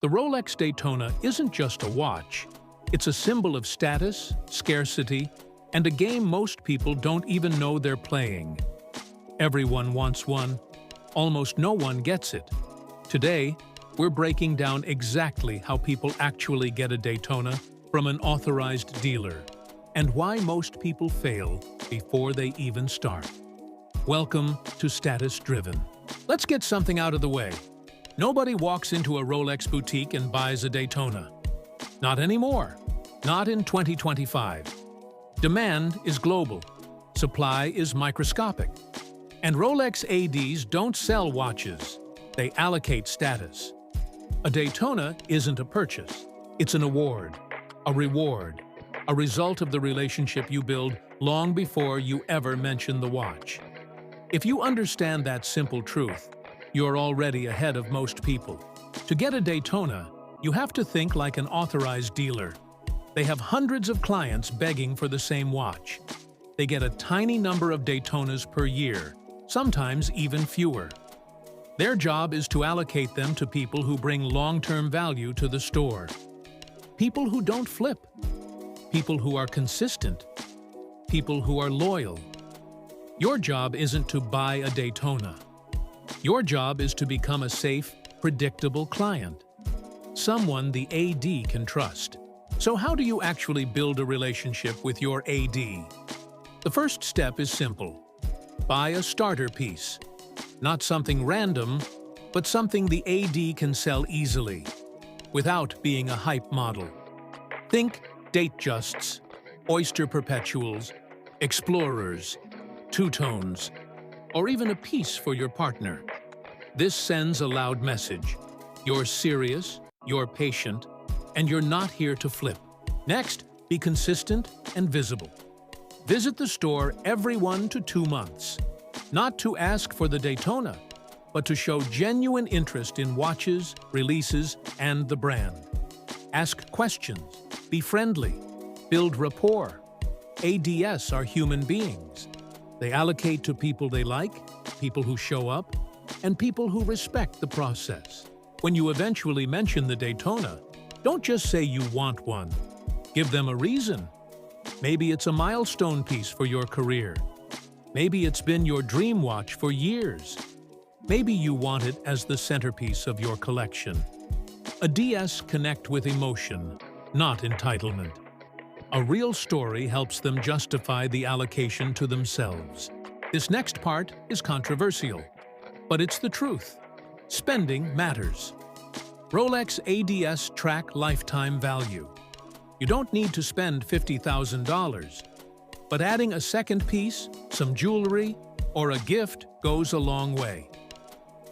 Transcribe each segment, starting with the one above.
The Rolex Daytona isn't just a watch. It's a symbol of status, scarcity, and a game most people don't even know they're playing. Everyone wants one. Almost no one gets it. Today, we're breaking down exactly how people actually get a Daytona from an authorized dealer, and why most people fail before they even start. Welcome to StatusDriven. Let's get something out of the way. Nobody walks into a Rolex boutique and buys a Daytona. Not anymore. Not in 2025. Demand is global. Supply is microscopic. And Rolex ADs don't sell watches. They allocate status. A Daytona isn't a purchase. It's an award, a reward, a result of the relationship you build long before you ever mention the watch. If you understand that simple truth, you're already ahead of most people. To get a Daytona, you have to think like an authorized dealer. They have hundreds of clients begging for the same watch. They get a tiny number of Daytonas per year, sometimes even fewer. Their job is to allocate them to people who bring long-term value to the store. People who don't flip. People who are consistent. People who are loyal. Your job isn't to buy a Daytona. Your job is to become a safe, predictable client. Someone the AD can trust. So how do you actually build a relationship with your AD? The first step is simple. Buy a starter piece. Not something random, but something the AD can sell easily, without being a hype model. Think Datejusts, Oyster Perpetuals, Explorers, Two-Tones, or even a piece for your partner. This sends a loud message. You're serious, you're patient, and you're not here to flip. Next, be consistent and visible. Visit the store every 1 to 2 months. Not to ask for the Daytona, but to show genuine interest in watches, releases, and the brand. Ask questions, be friendly, build rapport. ADS are human beings. They allocate to people they like, people who show up, and people who respect the process. When you eventually mention the Daytona, don't just say you want one. Give them a reason. Maybe it's a milestone piece for your career. Maybe it's been your dream watch for years. Maybe you want it as the centerpiece of your collection. A DS connect with emotion, not entitlement. A real story helps them justify the allocation to themselves. This next part is controversial, but it's the truth. Spending matters. Rolex ADS track lifetime value. You don't need to spend $50,000, but adding a second piece, some jewelry, or a gift goes a long way.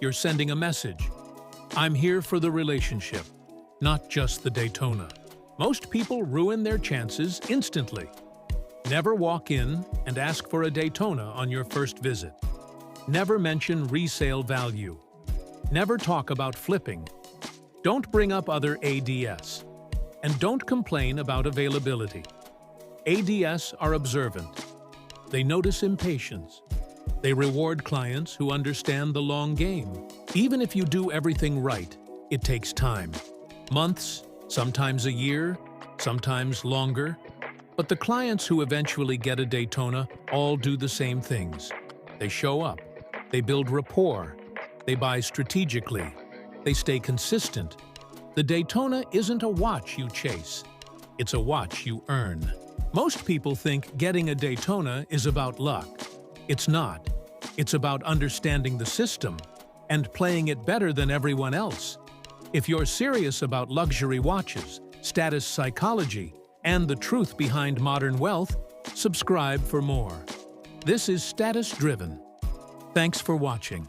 You're sending a message. I'm here for the relationship, not just the Daytona. Most people ruin their chances instantly. Never walk in and ask for a Daytona on your first visit. Never mention resale value. Never talk about flipping. Don't bring up other ADS. And don't complain about availability. ADS are observant. They notice impatience. They reward clients who understand the long game. Even if you do everything right, it takes time. Months, sometimes a year, sometimes longer. But the clients who eventually get a Daytona all do the same things. They show up. They build rapport. They buy strategically. They stay consistent. The Daytona isn't a watch you chase. It's a watch you earn. Most people think getting a Daytona is about luck. It's not. It's about understanding the system and playing it better than everyone else. If you're serious about luxury watches, status psychology, and the truth behind modern wealth, subscribe for more. This is StatusDriven. Thanks for watching.